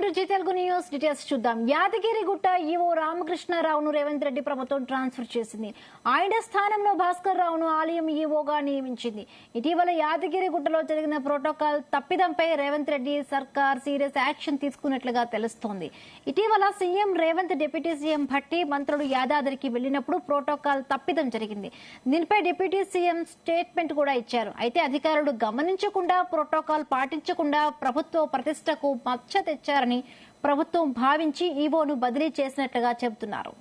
Welcome to Zee Telugu news. Details చూద్దాం. Yadagirigutta EO రామకృష్ణారావును రేవంత్ రెడ్డి ప్రభుత్వం ట్రాన్స్ఫర్ చేసింది. ఆయన స్థానంలో భాస్కర్ రావును ఆలయం ఈవోగా నియమించింది. ఇటీవల యాదగిరిగుట్టలో జరిగిన ప్రోటోకాల్ తప్పిదంపై రేవంత్ రెడ్డి సర్కార్ సీరియస్ యాక్షన్ తీసుకున్నట్లుగా తెలుస్తోంది. ఇటీవల CM Revanth, deputy CM Bhatti, మంత్రులు యాదాద్రికి వెళ్లినప్పుడు ప్రోటోకాల్ తప్పిదం జరిగింది. దీనిపై డిప్యూటీ సీఎం స్టేట్మెంట్ కూడా ఇచ్చారు. అయితే అధికారులు గమనించకుండా, ప్రోటోకాల్ పాటించకుండా ప్రభుత్వ ప్రతిష్టకు మచ్చ తెచ్చారని ప్రభుత్వం భావించి ఈవోను బదిలీ చేసినట్లుగా చెబుతున్నారు.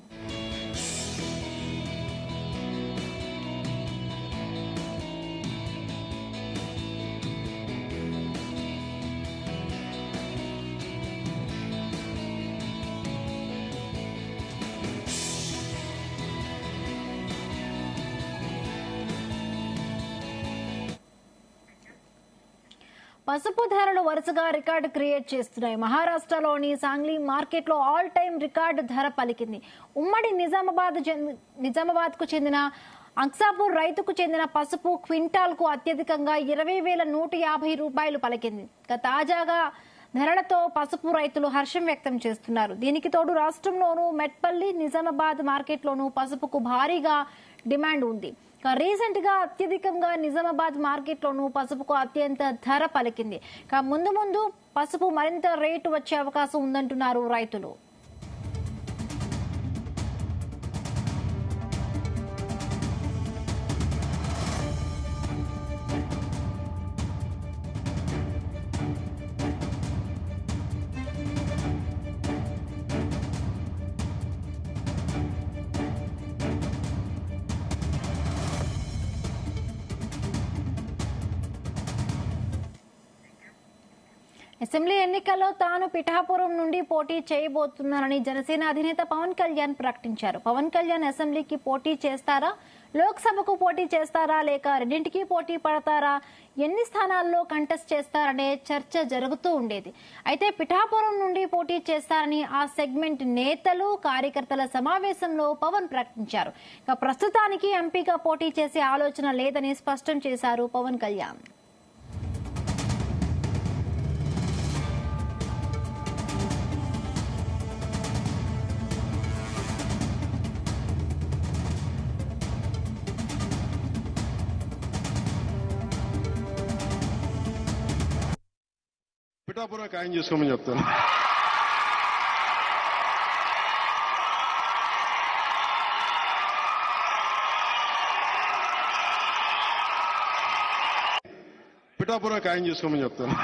పసుపు ధరలు వరుసగా రికార్డు క్రియేట్ చేస్తున్నాయి. మహారాష్ట్రలోని సాంగ్లీ మార్కెట్లో ఆల్ టైమ్ రికార్డు ధర పలికింది. ఉమ్మడి నిజామాబాద్ కు చెందిన అంక్సాపూర్ రైతుకు చెందిన పసుపు క్వింటాల్ కు అత్యధికంగా 20,150 రూపాయలు పలికింది. తాజాగా ధరలతో పసుపు రైతులు హర్షం వ్యక్తం చేస్తున్నారు. దీనికి తోడు రాష్ట్రంలోనూ మెట్పల్లి, నిజామాబాద్ మార్కెట్లోనూ పసుపుకు భారీగా డిమాండ్ ఉంది. రీసెంట్ గా అత్యధికంగా నిజామాబాద్ మార్కెట్లోనూ పసుపుకు అత్యంత ధర పలికింది. ముందు ముందు పసుపు మరింత రేటు వచ్చే అవకాశం ఉందంటున్నారు రైతులు. అసెంబ్లీ ఎన్నికల్లో తాను పిఠాపురం నుండి పోటీ చేయబోతున్నానని జనసేన అధినేత పవన్ కళ్యాణ్ ప్రకటించారు. పవన్ కళ్యాణ్ అసెంబ్లీకి పోటీ చేస్తారా, లోక్సభకు పోటీ చేస్తారా, లేక రెండింటికి పోటీ పడతారా, ఎన్ని స్థానాల్లో కంటెస్ట్ చేస్తారనే చర్చ జరుగుతూ ఉండేది. అయితే పిఠాపురం నుండి పోటీ చేస్తారని ఆ సెగ్మెంట్ నేతలు, కార్యకర్తల సమావేశంలో పవన్ ప్రకటించారు. ప్రస్తుతానికి ఎంపీగా పోటీ చేసే ఆలోచన లేదని స్పష్టం చేశారు పవన్ కళ్యాణ్. పిఠాపురం ఖాయం చేసుకోమని చెప్తాను. పిఠాపురం ఖాయం చేసుకోమని చెప్తాను.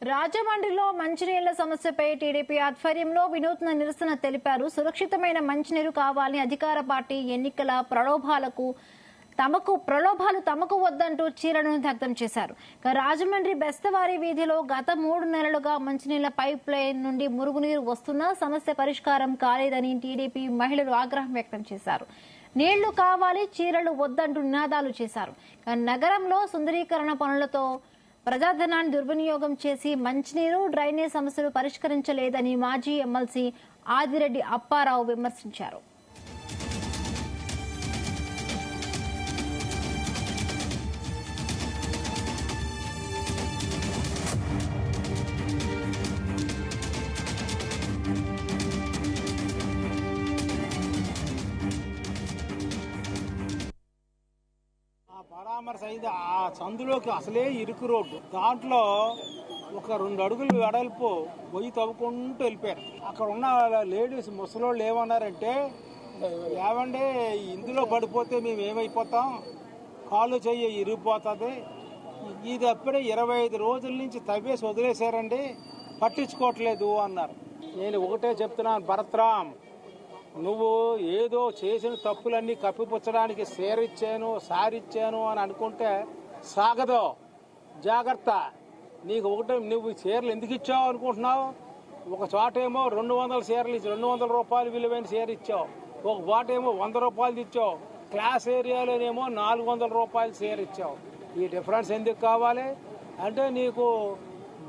రాజమండ్రిలో మంచినీళ్ల సమస్యపై టీడీపీ ఆధ్వర్యంలో వినూత్న నిరసన తెలిపారు. సురక్షితమైన మంచినీరు కావాలని అధికార పార్టీ ఎన్నికల ప్రలోభాలు తమకు వద్దంటూ చీరలను దగ్ధం చేశారు. రాజమండ్రి బెస్తవారి వీధిలో గత 3 నెలలుగా మంచినీళ్ల పైప్ లైన్ నుండి మురుగునీరు వస్తున్నా సమస్య పరిష్కారం కాలేదని టీడీపీ మహిళలు ఆగ్రహం వ్యక్తం చేశారు. నీళ్లు కావాలి, చీరలు వద్దంటూ నినాదాలు చేశారు. నగరంలో సుందరీకరణ పనులతో ప్రజాధనాన్ని దుర్వినియోగం చేసి మంచినీరు, డ్రైనేజ్ సమస్యలు పరిష్కరించలేదని మాజీ ఎమ్మెల్సీ ఆదిరెడ్డి అప్పారావు విమర్శించారు. పరామర్శ అయింది. ఆ సందులోకి అసలే ఇరుకు రోడ్డు, దాంట్లో ఒక 2 అడుగులు వెడల్పు పొయ్యి తవ్వుకుంటూ వెళ్ళిపోయారు. అక్కడ ఉన్న లేడీస్ ముసలోళ్ళు ఏమన్నారంటే, ఏమంటే ఇందులో పడిపోతే మేము ఏమైపోతాం, కాళ్ళు చెయ్యి ఇరిగిపోతుంది, ఇది అప్పుడే 25 రోజుల నుంచి తవ్వేసి వదిలేశారండి, పట్టించుకోవట్లేదు అన్నారు. నేను ఒకటే చెప్తున్నాను, భరత్రామ్, నువ్వు ఏదో చేసిన తప్పులన్నీ కప్పిపుచ్చడానికి సారిచ్చాను అని అనుకుంటే సాగదు, జాగ్రత్త. నీకు ఒకటే, నువ్వు చీరలు ఎందుకు ఇచ్చావు అనుకుంటున్నావు? ఒక చోటేమో 200 చీరలు ఇచ్చి 200 రూపాయలు విలువైన చీర ఇచ్చావు, ఒక చోటేమో 100 రూపాయలు ఇచ్చావు, క్లాస్ ఏరియాలోనేమో 400 రూపాయలు చీర ఇచ్చావు. ఈ డిఫరెన్స్ ఎందుకు కావాలి అంటే నీకు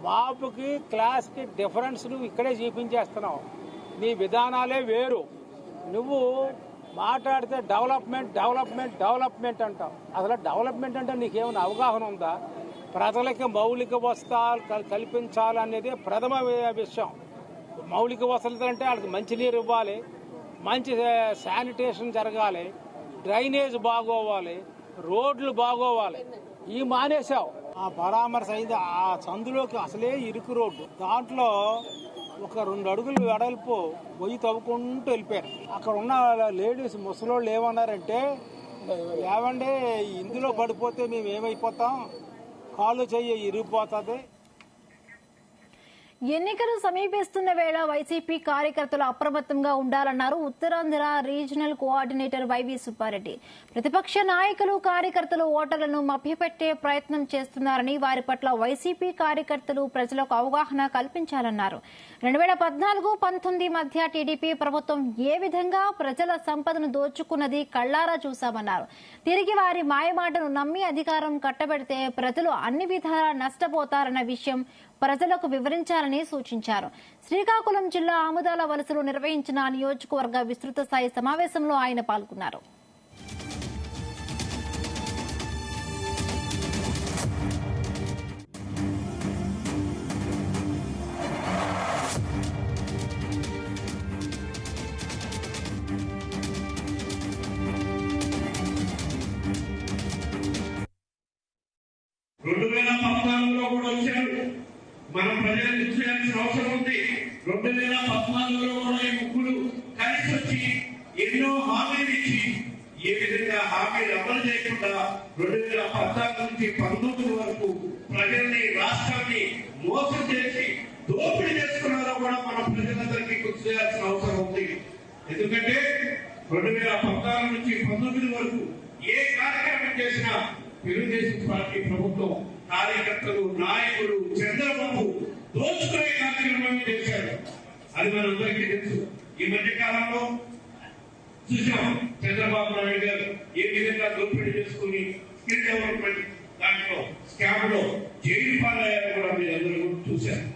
బాబుకి క్లాస్కి డిఫరెన్స్ నువ్వు ఇక్కడే చూపించేస్తున్నావు. నీ విధానాలే వేరు. నువ్వు మాట్లాడితే డెవలప్మెంట్ డెవలప్మెంట్ డెవలప్మెంట్ అంటావు. అసలు డెవలప్మెంట్ అంటే నీకేమైనా అవగాహన ఉందా? ప్రజలకి మౌలిక వసతులు కల్పించాలనేది ప్రథమ విషయం. మౌలిక వసతులు అంటే వాళ్ళకి మంచినీరు ఇవ్వాలి, మంచి శానిటేషన్ జరగాలి, డ్రైనేజ్ బాగోవాలి, రోడ్లు బాగోవాలి. ఈ మానేశావు. ఆ పరామర్శ అయింది. ఆ సందులోకి అసలే ఇరుకు రోడ్డు, దాంట్లో ఒక 2 అడుగులు వెడల్పు పొయ్యి తవ్వుకుంటూ వెళ్ళిపోయారు. అక్కడ ఉన్న లేడీస్ ముసలోళ్ళు ఏమన్నారంటే, ఏమంటే ఇందులో పడిపోతే మేము ఏమైపోతాం, కాళ్ళు చెయ్యి ఇరిగిపోతుంది. ఎన్నికలు సమీపిస్తున్న వేళ వైసీపీ కార్యకర్తలు అప్రమత్తంగా ఉండాలన్నారు Uttarandhra regional coordinator YV Subbareddy. ప్రతిపక్ష నాయకులు కార్యకర్తలు ఓటర్లను మభ్యపెట్టే ప్రయత్నం చేస్తున్నారని, వారి పట్ల వైసీపీ కార్యకర్తలు ప్రజలకు అవగాహన కల్పించాలన్నారు. 2014-19 మధ్య టీడీపీ ప్రభుత్వం ఏ విధంగా ప్రజల సంపదను దోచుకున్నది కళ్లారా చూశామన్నారు. తిరిగి వారి మాయమాటను నమ్మి అధికారం కట్టబెడితే ప్రజలు అన్ని విధాలా నష్టపోతారన్న విషయం ప్రజలకు వివరించాలని సూచించారు. శ్రీకాకుళం జిల్లా ఆముదాల వలసలో నిర్వహించిన నియోజకవర్గ విస్తృత స్థాయి సమావేశంలో ఆయన పాల్గొన్నారు. కూడా వచ్చారు. మనం ప్రజలకు గుర్తించాల్సిన అవసరం ఉంది. 2014లో కూడా ఈ ముగ్గురు కలిసి వచ్చి ఎన్నో హామీలు ఇచ్చి ఏ విధంగా హామీలు అమలు చేయకుండా 2014 నుంచి 19 వరకు ప్రజల్ని, రాష్ట్రాన్ని మోసం చేసి దోపిడీ చేసుకున్నారో కూడా మనం ప్రజలందరికీ గుర్తు చేయాల్సిన అవసరం ఉంది. ఎందుకంటే 2014 నుంచి 19 వరకు ఏ కార్యక్రమం చేసినా తెలుగుదేశం పార్టీ ప్రభుత్వం కార్యకర్తలు, నాయకులు, చంద్రబాబు దోచుకునే కార్యక్రమాన్ని చేశారు. అది మనందరికీ తెలుసు. ఈ మధ్య కాలంలో చూసాం చంద్రబాబు నాయుడు గారు ఏ విధంగా దోపిడీ చేసుకుని స్కిల్ డెవలప్మెంట్ దాంట్లో స్కామ్ లో జైలు పాలయ్యారు కూడా మీరు అందరూ చూశారు.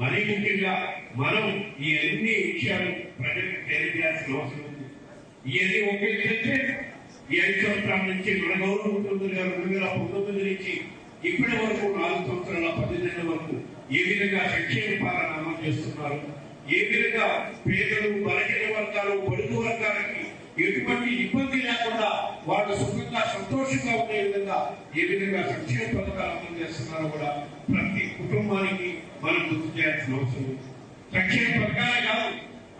మరీ ముఖ్యంగా మనం ఈ అన్ని విషయాలు ప్రజలకు తెలియజేయాల్సిన అవసరం ఉంది. ఇవన్నీ ఒకేంటంటే ఈ 5 సంవత్సరాల నుంచి మన గౌరవ ముఖ్యమంత్రి గారు 2019 నుంచి ఇప్పటి వరకు 4 సంవత్సరాల 10 నెలల వరకు ఏ విధంగా సంక్షేమ పాలన అమలు చేస్తున్నారు, ఏ విధంగా పేదలు, బలహీన వర్గాలు, బడుగు వర్గాలకి ఎటువంటి ఇబ్బంది లేకుండా వాళ్ళు సుఖంగా, సంతోషంగా ఉండే విధంగా ఏ విధంగా సంక్షేమ పథకాలు అమలు చేస్తున్నారో కూడా ప్రతి కుటుంబానికి మనం గుర్తు చేయాల్సిన అవసరం ఉంది. సంక్షేమ పథకాలే కాదు,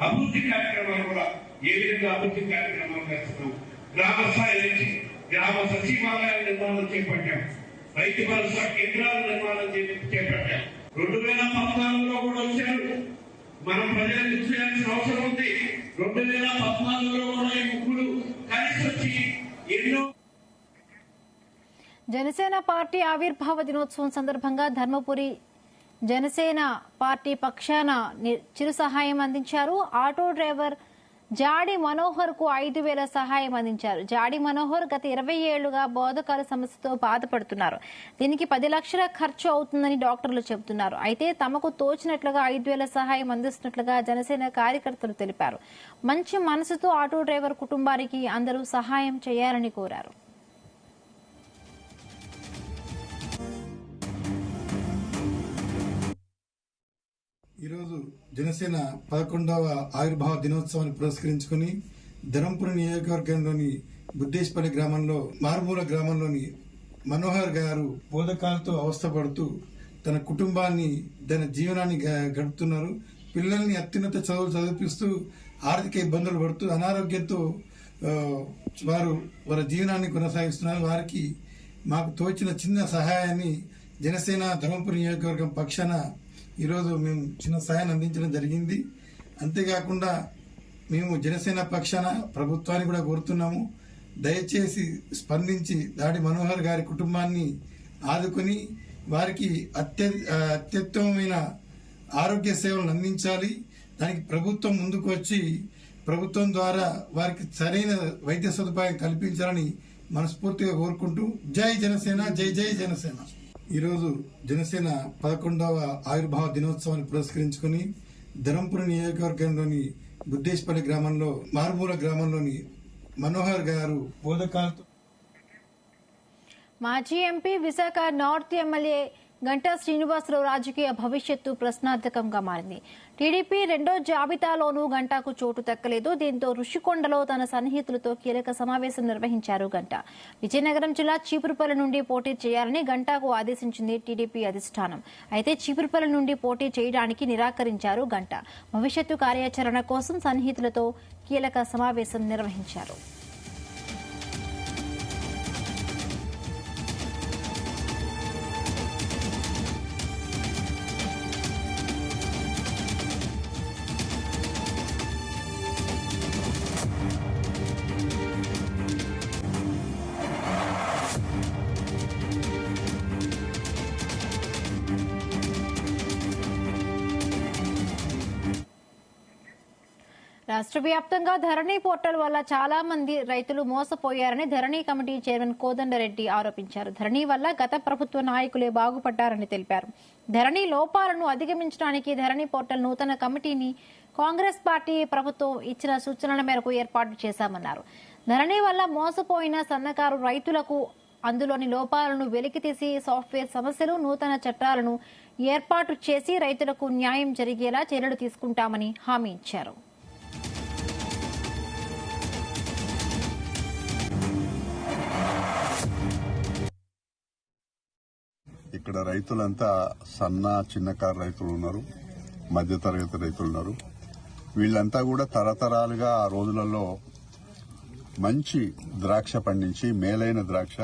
అభివృద్ధి కార్యక్రమాలు కూడా ఏ విధంగా అభివృద్ధి కార్యక్రమాలు చేస్తున్నాం. గ్రామ స్థాయి నుంచి గ్రామ సచివాలయాల నిర్మాణం చేపట్టాం, రైతు భరోసా కేంద్రాల నిర్మాణం చేపట్టాం. 2014లో కూడా వచ్చారు. మనం ప్రజలకు గుర్తు చేయాల్సిన అవసరం ఉంది. 2014లో కూడా ఈ ముగ్గురు కలిసి వచ్చి ఎన్నో. జనసేన పార్టీ ఆవిర్భావ దినోత్సవం సందర్భంగా ధర్మపురి జనసేన పార్టీ పక్షాన చిరు సహాయం అందించారు. ఆటో డ్రైవర్ జాడి మనోహర్ కు 5,000 సహాయం అందించారు. జాడి మనోహర్ గత 20 ఏళ్లుగా బోధకాల సమస్యతో బాధపడుతున్నారు. దీనికి 10 లక్షల ఖర్చు అవుతుందని డాక్టర్లు చెబుతున్నారు. అయితే తమకు తోచినట్లుగా 5,000 సహాయం అందిస్తున్నట్లుగా జనసేన కార్యకర్తలు తెలిపారు. మంచి మనసుతో ఆటో డ్రైవర్ కుటుంబానికి అందరూ సహాయం చేయాలని కోరారు. ఈరోజు జనసేన 11వ ఆవిర్భావ దినోత్సవాన్ని పురస్కరించుకుని ధర్మపురి నియోజకవర్గంలోని బుద్దేశ్పల్లి గ్రామంలో, మారుమూల గ్రామంలోని మనోహర్ గారు బోధకాలతో అవస్థపడుతూ తన కుటుంబాన్ని, తన జీవనాన్ని గడుపుతున్నారు. పిల్లల్ని అత్యున్నత చదువులు చదివిస్తూ ఆర్థిక ఇబ్బందులు పడుతూ అనారోగ్యంతో వారి జీవనాన్ని కొనసాగిస్తున్నారు. వారికి మాకు తోచిన చిన్న సహాయాన్ని జనసేన ధర్మపురి నియోజకవర్గం పక్షాన ఈరోజు మేము చిన్న సహాయాన్ని అందించడం జరిగింది. అంతేకాకుండా మేము జనసేన పక్షాన ప్రభుత్వాన్ని కూడా కోరుతున్నాము, దయచేసి స్పందించి దాడి మనోహర్ గారి కుటుంబాన్ని ఆదుకొని వారికి అత్యుత్తమమైన ఆరోగ్య సేవలను అందించాలి. దానికి ప్రభుత్వం ముందుకు వచ్చి ప్రభుత్వం ద్వారా వారికి సరైన వైద్య సదుపాయం కల్పించాలని మనస్ఫూర్తిగా కోరుకుంటూ జై జనసేన, జై జై జనసేన. ఈరోజు జనసేన 11వ ఆవిర్భావ దినోత్సవాన్ని పురస్కరించుకుని ధర్మపురి నియోజకవర్గంలోని బుద్ధేశ్పల్లి గ్రామంలో మారుమూల గ్రామంలోని మనోహర్ గారు బోధకాలతో మాజీ MP Visakha north MLA Ganta Srinivasarao రాజకీయ భవిష్యత్తు ప్రశ్నార్థకంగా మారింది. టీడీపీ రెండో జాబితాలోనూ గంటాకు చోటు దక్కలేదు. దీంతో ఋషికొండలో తన సన్నిహితులతో కీలక సమావేశం నిర్వహించారు గంటా. విజయనగరం జిల్లా చీపురుపల్లి నుండి పోటీ చేయాలని గంటాకు ఆదేశించింది టీడీపీ అధిష్టానం. అయితే చీపురుపల్లి నుండి పోటీ చేయడానికి నిరాకరించారు గంటా. భవిష్యత్తు కార్యాచరణ కోసం సన్నిహితులతో కీలక సమావేశం నిర్వహించారు. రాష్ట్ర వ్యాప్తంగా ధరణి పోర్టల్ వల్ల చాలా మంది రైతులు మోసపోయారని ధరణి కమిటీ చైర్మన్ కోదండరెడ్డి ఆరోపించారు. ధరణి వల్ల గత ప్రభుత్వ నాయకులే బాగుపడ్డారని తెలిపారు. ధరణి లోపాలను అధిగమించడానికి ధరణి పోర్టల్ నూతన కమిటీని కాంగ్రెస్ పార్టీ ప్రభుత్వం ఇచ్చిన సూచనల మేరకు ఏర్పాటు చేశామన్నారు. ధరణి వల్ల మోసపోయిన సన్నకారు రైతులకు అందులోని లోపాలను వెలికితీసి సాఫ్ట్వేర్ సమస్యలు, నూతన చట్టాలను ఏర్పాటు చేసి రైతులకు న్యాయం జరిగేలా చర్యలు తీసుకుంటామని హామీ ఇచ్చారు. ఇక్కడ రైతులంతా చిన్నకారు రైతులు ఉన్నారు, మధ్యతరగతి రైతులు ఉన్నారు. వీళ్ళంతా కూడా తరతరాలుగా ఆ రోజులలో మంచి ద్రాక్ష పండించి మేలైన ద్రాక్ష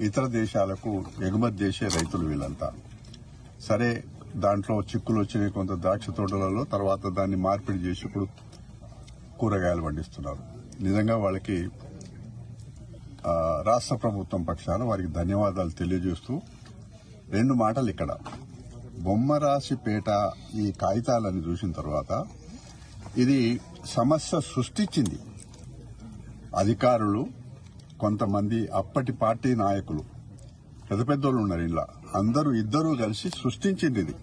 ఇతర దేశాలకు ఎగుమతి చేసే రైతులు వీళ్ళంతా. సరే, దాంట్లో చిక్కులు వచ్చినాయి కొంత ద్రాక్ష తోటలలో. తర్వాత దాన్ని మార్పిడి చేసి ఇప్పుడు కూరగాయలు పండిస్తున్నారు. నిజంగా వాళ్ళకి రాష్ట్ర ప్రభుత్వం పక్షాన వారికి ధన్యవాదాలు తెలియజేస్తూ 2 మాటలు ఇక్కడ. బొమ్మరాశిపేట ఈ కాగితాలను చూసిన తర్వాత ఇది సమస్య సృష్టించింది అధికారులు, కొంతమంది అప్పటి పార్టీ నాయకులు, పెద్ద పెద్దోళ్ళు ఉన్నారు ఇలా, ఇద్దరూ కలిసి సృష్టించింది. ఇది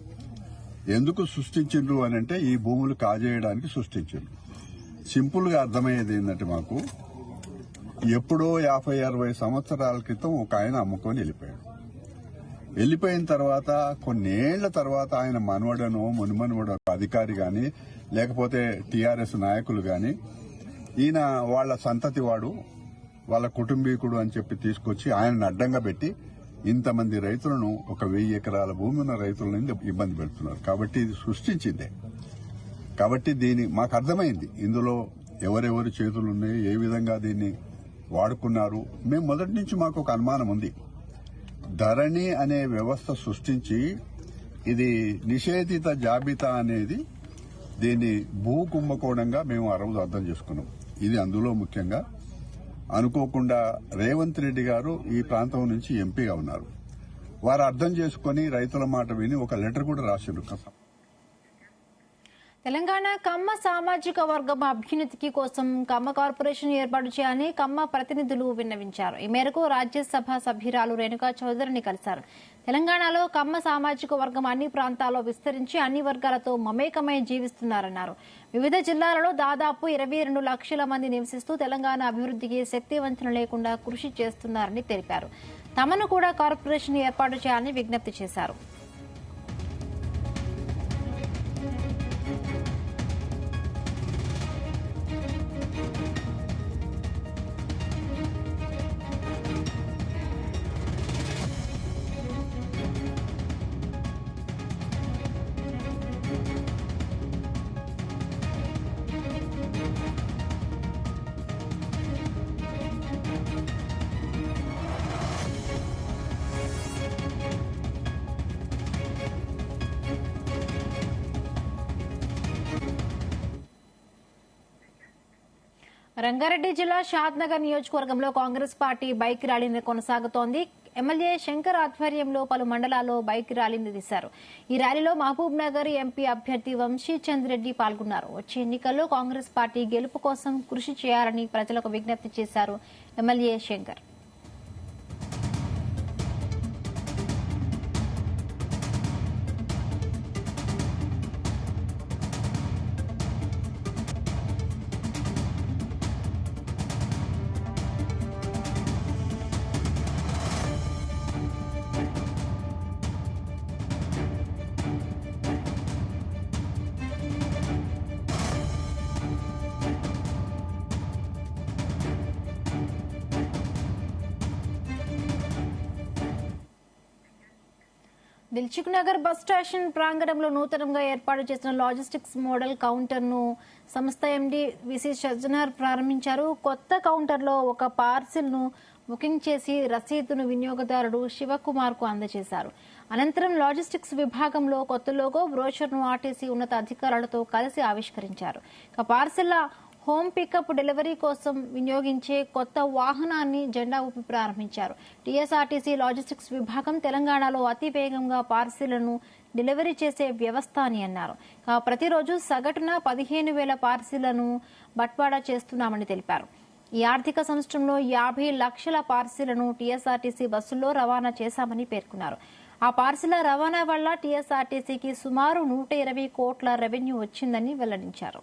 ఎందుకు సృష్టించిండ్రు అని అంటే ఈ భూములు కాజేయడానికి సృష్టించిండ్రు. సింపుల్ గా అర్థమయ్యేది ఏంటంటే మాకు ఎప్పుడో 50-60 సంవత్సరాల క్రితం ఒక ఆయన అమ్ముకొని వెళ్ళిపోయిన తర్వాత కొన్నేళ్ల తర్వాత ఆయన మనవడనో మునిమనవడో అధికారి గాని లేకపోతే టీఆర్ఎస్ నాయకులు గాని ఈయన వాళ్ళ సంతతి వాడు, వాళ్ళ కుటుంబీకుడు అని చెప్పి తీసుకొచ్చి ఆయనను అడ్డంగా పెట్టి ఇంతమంది రైతులను, ఒక 1000 ఎకరాల భూమి ఉన్న రైతులను ఇబ్బంది పెడుతున్నారు. కాబట్టి ఇది సృష్టించిందే. కాబట్టి మాకు అర్థమైంది ఇందులో ఎవరెవరి చేతులున్నాయి, ఏ విధంగా దీన్ని వాడుకున్నారు. మేము మొదటి నుంచి మాకు ఒక అనుమానం ఉంది. ధరణి అనే వ్యవస్థ సృష్టించి ఇది నిషేధిత జాబితా అనేది దీన్ని భూ కుంభకోణంగా మేము ఆ రోజు అర్థం చేసుకున్నాం. ఇది అందులో ముఖ్యంగా అనుకోకుండా రేవంత్ రెడ్డి గారు ఈ ప్రాంతం నుంచి ఎంపీగా ఉన్నారు. వారు అర్థం చేసుకుని రైతుల మాట విని ఒక లెటర్ కూడా రాశారు. తెలంగాణ కమ్మ సామాజిక వర్గం అభ్యున్నతికి కోసం కమ్మ కార్పొరేషన్ ఏర్పాటు చేయాలని కమ్మ ప్రతినిధులు విన్నవించారు. ఈ మేరకు రాజ్యసభ సభ్యురాలు రేణుకా చౌదరిని కలిశారు. తెలంగాణలో కమ్మ సామాజిక వర్గం అన్ని ప్రాంతాల్లో విస్తరించి అన్ని వర్గాలతో మమేకమై జీవిస్తున్నారన్నారు. వివిధ జిల్లాలలో దాదాపు 22 లక్షల మంది నివసిస్తూ తెలంగాణ అభివృద్ధికి శక్తివంచన లేకుండా కృషి చేస్తున్నారని తెలిపారు. తమను కూడా కార్పొరేషన్ ఏర్పాటు చేయాలని విజ్ఞప్తి చేశారు. రంగారెడ్డి జిల్లా షాద్నగర్ నియోజకవర్గంలో కాంగ్రెస్ పార్టీ బైక్ ర్యాలీని కొనసాగుతోంది. ఎమ్మెల్యే శంకర్ ఆధ్వర్యంలో పలు మండలాల్లో బైక్ ర్యాలీని తీశారు. ఈ ర్యాలీలో మహబూబ్ నగర్ ఎంపీ అభ్యర్థి వంశీచంద్ రెడ్డి పాల్గొన్నారు. వచ్చే ఎన్నికల్లో కాంగ్రెస్ పార్టీ గెలుపు కోసం కృషి చేయాలని ప్రజలకు విజ్ఞప్తి చేశారు MLA Shankar. Dilsukh Nagar bus station ప్రాంగణంలో నూతనంగా ఏర్పాటు చేసిన లాజిస్టిక్స్ మోడల్ కౌంటర్ ను సంస్థ ఎండీ విసి షజ్జనార్ ప్రారంభించారు. కొత్త కౌంటర్ లో ఒక పార్సిల్ ను బుకింగ్ చేసి రసీదును వినియోగదారుడు శివకుమార్ కు అందజేశారు. అనంతరం లాజిస్టిక్స్ విభాగంలో కొత్త లోగో బ్రోషర్ ను ఆర్టీసీ ఉన్నత అధికారులతో కలిసి ఆవిష్కరించారు. పార్సిల్ హోమ్ పికప్ డెలివరీ కోసం వినియోగించే కొత్త వాహనాన్ని జెండా ఊపి ప్రారంభించారు. టీఎస్ఆర్టీసీ లాజిస్టిక్స్ విభాగం తెలంగాణలో అతి వేగంగా పార్సిళ్లను డెలివరీ చేసే వ్యవస్థ అని అన్నారు. ప్రతిరోజు సగటున 15,000 పార్సిళ్లను బట్వాడా చేస్తున్నామని తెలిపారు. ఈ ఆర్థిక సంవత్సరంలో 50 లక్షల పార్సిళ్లను టీఎస్ఆర్టీసీ బస్సుల్లో రవాణా చేశామని పేర్కొన్నారు. ఆ పార్సిళ్ల రవాణా వల్ల టీఎస్ఆర్టీసీకి సుమారు 120 కోట్ల రెవెన్యూ వచ్చిందని వెల్లడించారు.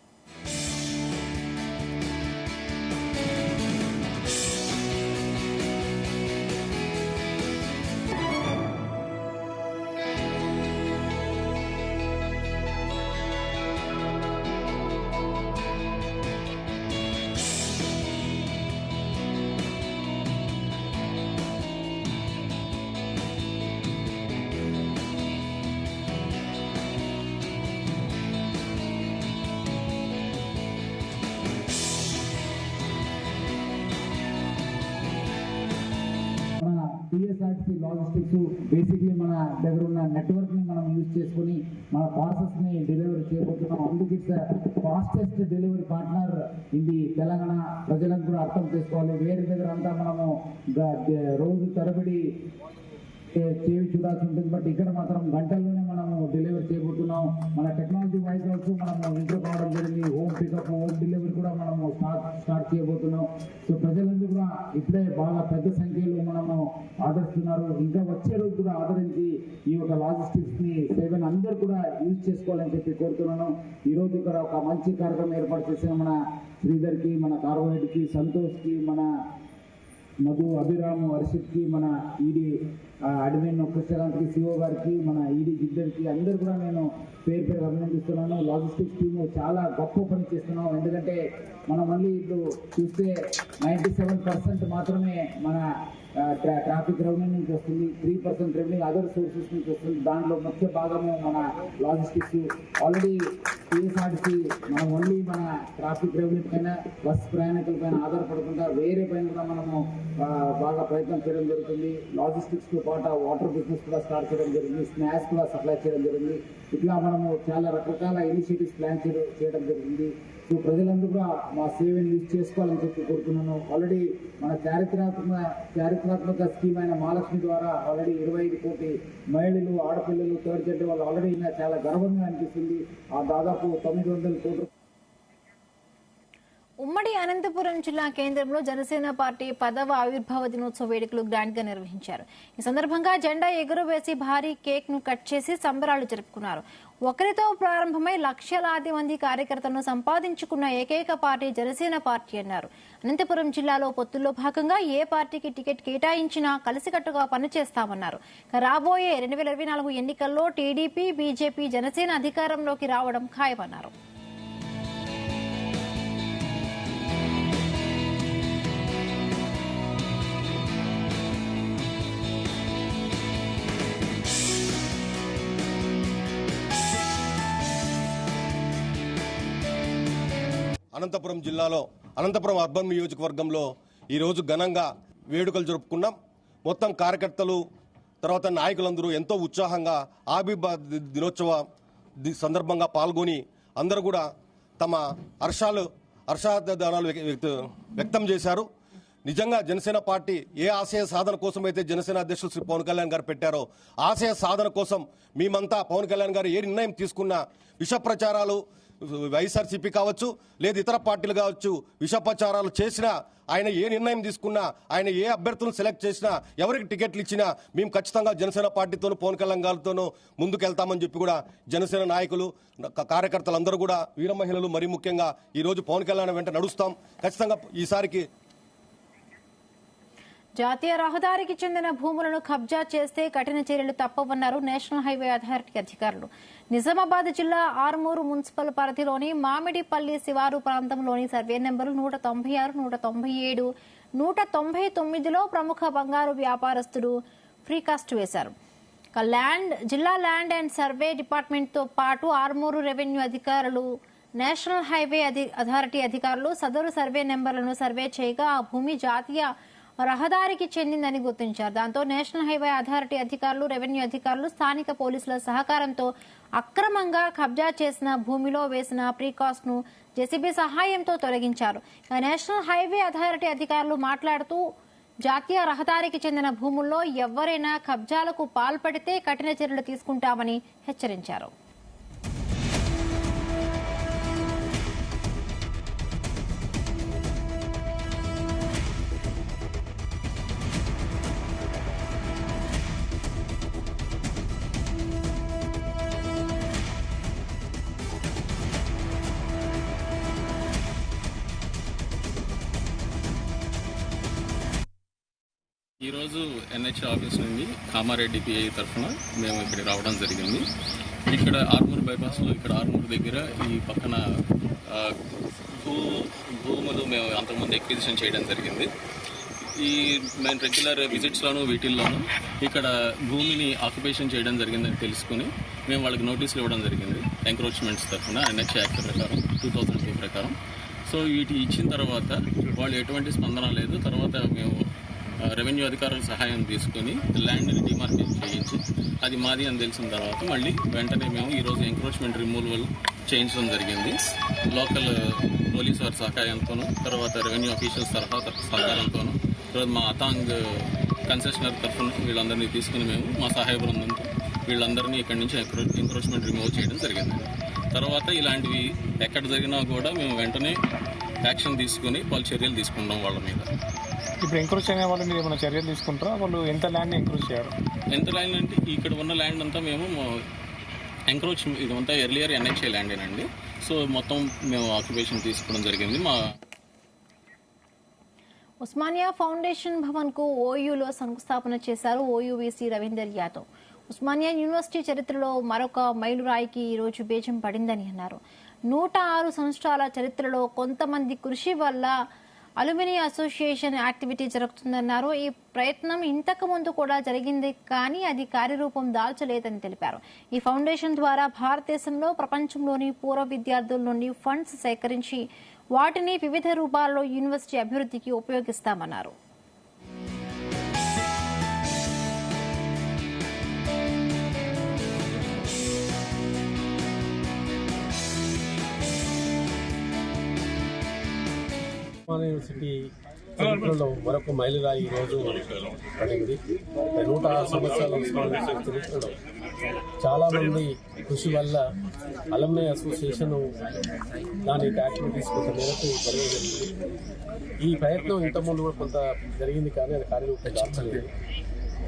టీఎస్ఆర్టీసీ లాజిస్టిక్స్ బేసిక్లీ మన దగ్గర ఉన్న నెట్వర్క్ ని మనం యూజ్ చేసుకుని మన పార్సల్స్ ని డెలివరీ చేయబోతున్నాం. అందుకు ఇట్స్ ఫాస్టెస్ట్ డెలివరీ పార్ట్నర్ ఇది తెలంగాణ ప్రజలకు కూడా అర్థం చేసుకోవాలి. వేరే దగ్గర అంతా మనము రోజు తరబడి చేవి చూడాల్సి ఉంటుంది. బట్ ఇక్కడ మాత్రం గంటల్లోనే మనము డెలివరీ చేయబోతున్నాం. మన టెక్నాలజీ వైజ్ ఆల్సో మనము ఇంప్రూవ్ కావడం జరిగింది. హోమ్ పికప్ హోమ్ డెలివరీ కూడా మనము స్టార్ట్ చేయబోతున్నాం. సో ప్రజలందరూ కూడా ఇప్పుడే బాగా పెద్ద సంఖ్యలో మనము ఆదరిస్తున్నారు. ఇంకా వచ్చే రోజు కూడా ఆదరించి ఈ యొక్క లాజిస్టిక్స్ ని సేవను అందరూ కూడా యూజ్ చేసుకోవాలని చెప్పి కోరుతున్నాను. ఈ రోజు ఇక్కడ ఒక మంచి కార్యక్రమం ఏర్పాటు చేసిన మన శ్రీధర్ కి, మన కార్బోహైడ్ కి, సంతోష్ కి, మన మధు, అభిరామ్, వర్షిత్ కి, మన ఈడీ అడ్మిన్ కృష్ణకాంత్ కి, సిఓ గారికి, మన ఈడీ గిద్దరికి అందరు కూడా నేను పేరు పేరు అభినందిస్తున్నాను. లాజిస్టిక్స్ టీమ్ చాలా గొప్ప పని చేస్తున్నాం. ఎందుకంటే మనం మళ్ళీ ఇప్పుడు చూస్తే 97% మాత్రమే మన ట్రాఫిక్ రెవెన్యూ నుంచి వస్తుంది. 3% రెవెన్యూ అదర్ సోర్సెస్ నుంచి వస్తుంది. దాంట్లో ముఖ్య భాగము మన లాజిస్టిక్స్. ఆల్రెడీ టీఎస్ఆర్టీసీ మనం ఓన్లీ మన ట్రాఫిక్ రెవెన్యూ పైన, బస్ ప్రయాణికుల పైన ఆధారపడకుండా వేరే పైన కూడా మనము బాగా ప్రయత్నం చేయడం జరుగుతుంది. లాజిస్టిక్స్ తో పాటు వాటర్ బిజినెస్ కూడా స్టార్ట్ చేయడం జరిగింది. స్నాక్స్ కూడా సప్లై చేయడం జరిగింది. ఇట్లా మనము చాలా రకరకాల ఇనిషియేటివ్స్ ప్లాన్ చేయడం జరిగింది. సో ప్రజలందరూ కూడా మా సేవను యూజ్ చేసుకోవాలని చెప్పి కోరుతున్నాను. ఆల్రెడీ మన చారిత్రాత్మక స్కీమ్ అయిన మహాలక్ష్మి ద్వారా ఆల్రెడీ 25 కోటి మహిళలు, ఆడపిల్లలు, థర్డ్ జెండర్ వాళ్ళు ఆల్రెడీ చాలా గర్వంగా అనిపిస్తుంది. ఆ దాదాపు 900 కోట్లు. ఉమ్మడి అనంతపురం జిల్లా కేంద్రంలో జనసేన పార్టీ 10వ ఆవిర్భావ దినోత్సవ వేడుకలు గ్రాండ్ గా నిర్వహించారు. ఈ సందర్భంగా జెండా ఎగురవేసి భారీ కేక్ ను కట్ చేసి సంబరాలు జరుపుకున్నారు. ఒకరితో ప్రారంభమై లక్షలాది మంది కార్యకర్తలను సంపాదించుకున్న ఏకైక పార్టీ జనసేన పార్టీ అన్నారు. అనంతపురం జిల్లాలో పొత్తుల్లో భాగంగా ఏ పార్టీకి టికెట్ కేటాయించినా కలిసికట్టుగా పనిచేస్తామన్నారు. రాబోయే 2024 ఎన్నికల్లో టీడీపీ, బీజేపీ, జనసేన అధికారంలోకి రావడం ఖాయమన్నారు. అనంతపురం జిల్లాలో అనంతపురం అర్బన్ నియోజకవర్గంలో ఈరోజు ఘనంగా వేడుకలు జరుపుకున్నాం. మొత్తం కార్యకర్తలు తర్వాత నాయకులందరూ ఎంతో ఉత్సాహంగా ఆవిర్భావ దినోత్సవ సందర్భంగా పాల్గొని అందరూ కూడా తమ హర్షాదానాలు వ్యక్తం చేశారు. నిజంగా జనసేన పార్టీ ఏ ఆశయ సాధన కోసం అయితే జనసేన అధ్యక్షులు శ్రీ పవన్ కళ్యాణ్ గారు పెట్టారో ఆశయ సాధన కోసం మేమంతా పవన్ కళ్యాణ్ గారు ఏ నిర్ణయం తీసుకున్నా విష ప్రచారాలు వైఎస్ఆర్సీపీ కావచ్చు లేదా ఇతర పార్టీలు కావచ్చు విష ప్రచారాలు చేసినా ఆయన ఏ నిర్ణయం తీసుకున్నా ఆయన ఏ అభ్యర్థులను సెలెక్ట్ చేసినా ఎవరికి టికెట్లు ఇచ్చినా మేము ఖచ్చితంగా జనసేన పార్టీతోనూ పవన్ కళ్యాణ్ గారితోనూ ముందుకెళ్తామని చెప్పి కూడా జనసేన నాయకులు కార్యకర్తలందరూ కూడా వీర మహిళలు మరీ ముఖ్యంగా ఈరోజు పవన్ కళ్యాణ్ వెంట నడుస్తాం. ఖచ్చితంగా ఈసారికి జాతీయ రహదారికి చెందిన భూములను కబ్జా చేస్తే కఠిన చర్యలు తప్పవన్నారు నేషనల్ హైవే అథారిటీ అధికారులు. నిజామాబాద్ జిల్లా ఆర్మూరు మున్సిపల్ పరిధిలోని మామిడిపల్లి శివారు ప్రాంతంలోని సర్వే నెంబర్లు 196, 197, 199లో ప్రముఖ బంగారు వ్యాపారస్తుడు ఫ్రీకాస్ట్ వేశారు. జిల్లా ల్యాండ్ అండ్ సర్వే డిపార్ట్మెంట్తో పాటు ఆర్మూరు రెవెన్యూ అధికారులు, నేషనల్ హైవే అథారిటీ అధికారులు సదరు సర్వే నెంబర్లను సర్వే చేయగా ఆ భూమి జాతీయ రహదారికి చెందిందని గుర్తించారు. దాంతో నేషనల్ హైవే అథారిటీ అధికారులు, రెవెన్యూ అధికారులు స్థానిక పోలీసుల సహకారంతో అక్రమంగా కబ్జా చేసిన భూమిలో వేసిన ప్రీకాస్ట్ ను జేసీబీ సహాయంతో తొలగించారు. నేషనల్ హైవే అథారిటీ అధికారులు మాట్లాడుతూ జాతీయ రహదారికి చెందిన భూముల్లో ఎవరైనా కబ్జాలకు పాల్పడితే కఠిన చర్యలు తీసుకుంటామని హెచ్చరించారు. ఈరోజు ఎన్హెచ్ ఆఫీస్ నుండి కామారెడ్డి పిఐ తరఫున మేము ఇక్కడ రావడం జరిగింది. ఇక్కడ ఆర్మూర్ బైపాస్లో ఇక్కడ ఆర్మూర్ దగ్గర ఈ పక్కన భూములు మేము అంతకుముందు ఎక్విజిషన్ చేయడం జరిగింది. ఈ మేము రెగ్యులర్ విజిట్స్లోనూ వీటిల్లోనూ ఇక్కడ భూమిని ఆక్యుపేషన్ చేయడం జరిగిందని తెలుసుకుని మేము వాళ్ళకి నోటీసులు ఇవ్వడం జరిగింది ఎంక్రోచ్మెంట్స్ తరఫున ఎన్హెచ్ యాక్ట్ ప్రకారం 2002 ప్రకారం. సో వీటి ఇచ్చిన తర్వాత వాళ్ళు ఎటువంటి స్పందన లేదు. తర్వాత మేము రెవెన్యూ అధికారుల సహాయం తీసుకుని ల్యాండ్ని డిమార్కేట్ చేయించి అది మాది అని తెలిసిన తర్వాత మళ్ళీ వెంటనే మేము ఈరోజు ఎంక్రోచ్మెంట్ రిమూవల్ చేయించడం జరిగింది. లోకల్ పోలీసు వారి సహాయంతోనూ, తర్వాత రెవెన్యూ అఫీషియల్స్ సహకారంతోనూ, తర్వాత మా అతాంగ్ కన్సెషనర్ తరఫున వీళ్ళందరినీ తీసుకుని మేము మా సహాయ బృందంతో వీళ్ళందరినీ ఇక్కడి నుంచి ఎంక్రోచ్మెంట్ రిమూవ్ చేయడం జరిగింది. తర్వాత ఇలాంటివి ఎక్కడ జరిగినా కూడా మేము వెంటనే యాక్షన్ తీసుకుని వాళ్ళ చర్యలు తీసుకుంటాం వాళ్ళ మీద. ఇప్పుడు ఎంక్రోచ్ అయిన వాళ్ళు మీరు ఏమైనా చర్యలు తీసుకుంటారా? వాళ్ళు ఎంత ల్యాండ్ ఎంక్రోచ్ చేయారు? ఎంత ల్యాండ్ అంటే ఇక్కడ ఉన్న ల్యాండ్ అంతా మేము ఎంక్రోచ్ ఇదంతా ఎర్లియర్ ఎన్హెచ్ఏ ల్యాండేనండి. సో మొత్తం మేము ఆక్యుపేషన్ తీసుకోవడం జరిగింది. మా ఉస్మానియా ఫౌండేషన్ భవన్ కు ఓయూలో శంకుస్థాపన చేశారు ఓయూవీసీ రవీందర్ యాదవ్. ఉస్మానియా యూనివర్సిటీ చరిత్రలో మరొక మైలురాయికి ఈ రోజు బీజం పడిందని అన్నారు. 106 సంవత్సరాల చరిత్రలో కొంతమంది కృషి వల్ల అలుమిని అసోసియేషన్ యాక్టివిటీ జరుగుతుందన్నారు. ఈ ప్రయత్నం ఇంతకు ముందు కూడా జరిగింది, కానీ అది కార్యరూపం దాల్చలేదని తెలిపారు. ఈ ఫౌండేషన్ ద్వారా భారతదేశంలో, ప్రపంచంలోని పూర్వ విద్యార్థుల నుండి ఫండ్స్ సేకరించి వాటిని వివిధ రూపాల్లో యూనివర్సిటీ అభివృద్ధికి ఉపయోగిస్తామన్నారు. యూనివర్సిటీ చరిత్రలో మరొక మైలురాయి ఈరోజు పడింది. 106 సంవత్సరాల ఉస్మానియా చరిత్రలో చాలామంది కృషి వల్ల అలుమ్ని అసోసియేషన్ దాని యాక్టివిటీస్ కొంత మేరకు జరిగింది. ఈ ప్రయత్నం ఇంతకుముందు కూడా కొంత జరిగింది, కానీ అది కార్యరూపం దాల్చలేదు.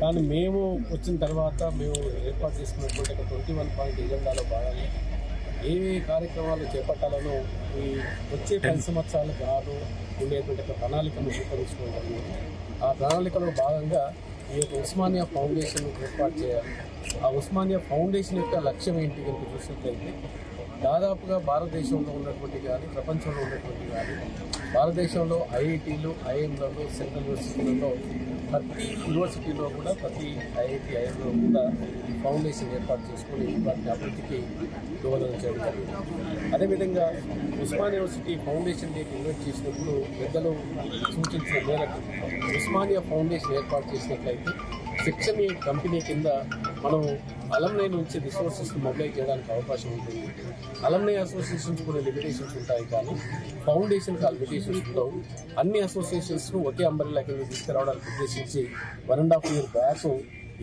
కానీ మేము వచ్చిన తర్వాత మేము ఏర్పాటు చేసుకున్నటువంటి 21 పాయింట్ ఎజెండాలో భాగంగా ఏవే కార్యక్రమాలు చేపట్టాలనో ఈ వచ్చే 10 సంవత్సరాల గాను ఉండేటువంటి ప్రణాళికను రూపొందించడం జరిగింది. ఆ ప్రణాళికలో భాగంగా ఈ యొక్క ఉస్మానియా ఫౌండేషన్ ఏర్పాటు చేయాలి. ఆ ఉస్మానియా ఫౌండేషన్ యొక్క లక్ష్యం ఏంటి కనుక చూసినట్లయితే దాదాపుగా భారతదేశంలో ఉన్నటువంటి కానీ ప్రపంచంలో ఉన్నటువంటి కానీ భారతదేశంలో ఐఐటీలు, ఐఎంలలో, సెంట్రల్ యూనివర్సిటీలలో ప్రతి యూనివర్సిటీలో కూడా ప్రతి ఐఐటీ, ఐఎంలో కూడా ఈ ఫౌండేషన్ ఏర్పాటు చేసుకుని వాటి అభివృద్ధికి దోహదం చేయడం జరిగింది. అదేవిధంగా ఉస్మానియా యూనివర్సిటీ ఫౌండేషన్ డేకి ఇన్వైట్ చేసినప్పుడు పెద్దలు సూచించిన మేరకు ఉస్మానియా ఫౌండేషన్ ఏర్పాటు చేసినట్లయితే సెక్షన్ 8 కంపెనీ కింద మనం అలుమ్ని నుంచి రిసోర్సెస్ మొబైలైజ్ చేయడానికి అవకాశం ఉంటుంది. అలుమ్ని అసోసియేషన్స్ కూడా లిమిటేషన్స్ ఉంటాయి, కానీ ఫౌండేషన్కి ఆ లిమిటేషన్స్ ఉండవు. అన్ని అసోసియేషన్స్ను ఒకే అంబ్రెల్లా కింద తీసుకురావడానికి ఉద్దేశించి 1.5 year బ్యాక్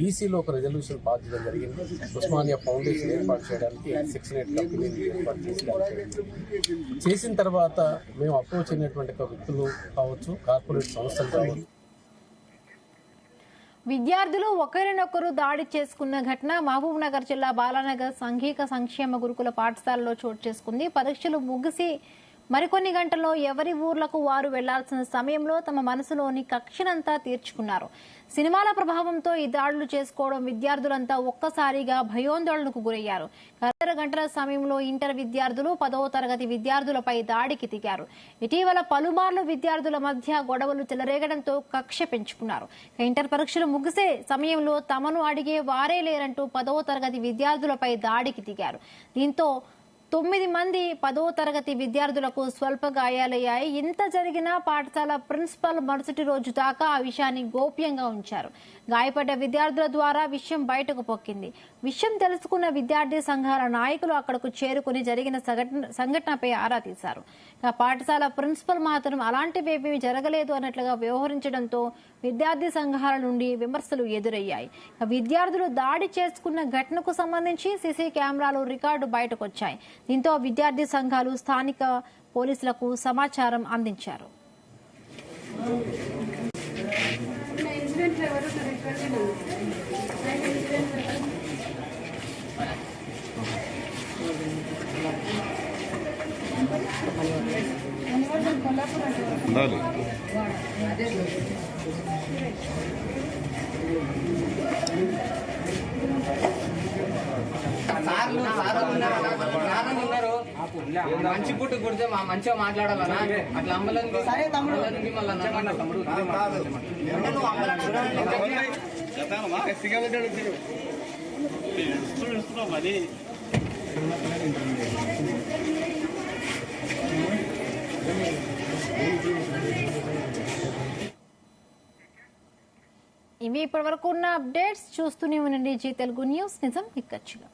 ఈసీలో ఒక రెజల్యూషన్ పాస్ చేయడం జరిగింది. ఉస్మానియా ఫౌండేషన్ ఏర్పాటు చేయడానికి సెక్షన్ 8 కంపెనీని ఏర్పాటు చేసిన తర్వాత మేము అప్రోచ్ అయినటువంటి వ్యక్తులు కావచ్చు, కార్పొరేట్ సంస్థలు కావచ్చు. విద్యార్థులు ఒకరినొకరు దాడి చేసుకున్న ఘటన మహబూబ్ నగర్ జిల్లా బాలానగర్ సాంఘిక సంక్షేమ గురుకుల పాఠశాలలో చోటు చేసుకుంది. పరీక్షలు ముగిసి మరికొన్ని గంటల్లో ఎవరి ఊర్లకు వారు వెళ్లాల్సిన సమయంలో తమ మనసులోని కక్షనంతా తీర్చుకున్నారు. సినిమాల ప్రభావంతో ఈ దాడులు చేసుకోవడం విద్యార్థులంతా ఒక్కసారిగా భయోందోళనకు గురయ్యారు. అర గంటల సమయంలో ఇంటర్ విద్యార్థులు 10వ తరగతి విద్యార్థులపై దాడికి దిగారు. ఇటీవల పలుమార్లు విద్యార్థుల మధ్య గొడవలు చెలరేగడంతో కక్ష పెంచుకున్నారు. ఇంటర్ పరీక్షలు ముగిసే సమయంలో తమను అడిగే వారే లేరంటూ 10వ తరగతి విద్యార్థులపై దాడికి దిగారు. దీంతో 9 మంది 10వ తరగతి విద్యార్థులకు స్వల్ప గాయాలయ్యాయి. ఇంత జరిగినా పాఠశాల ప్రిన్సిపల్ మరుసటి రోజు దాకా ఆ విషయాన్ని గోప్యంగా ఉంచారు. గాయపడ్డ విద్యార్థుల ద్వారా విషయం బయటకు పొక్కింది. విషయం తెలుసుకున్న విద్యార్థి సంఘాల నాయకులు అక్కడకు చేరుకుని జరిగిన సంఘటనపై ఆరా తీశారు. పాఠశాల ప్రిన్సిపల్ మాత్రం అలాంటివేమీ జరగలేదు అన్నట్లుగా వ్యవహరించడంతో విద్యార్థి సంఘాల నుండి విమర్శలు ఎదురయ్యాయి. విద్యార్థులు దాడి చేసుకున్న ఘటనకు సంబంధించి సీసీ కెమెరాలు రికార్డు బయటకొచ్చాయి. దీంతో విద్యార్థి సంఘాలు స్థానిక పోలీసులకు సమాచారం అందించారు. మంచి పుట్టు కుడితే మంచిగా మాట్లాడాలన్నా అట్లా అమ్మలేదు. సరే తమ్ముడు ఇవి ఇప్పటి వరకు ఉన్న అప్డేట్స్. చూస్తూనే ఉండండి జీ తెలుగు న్యూస్, నిజం నిక్కచ్చిగా.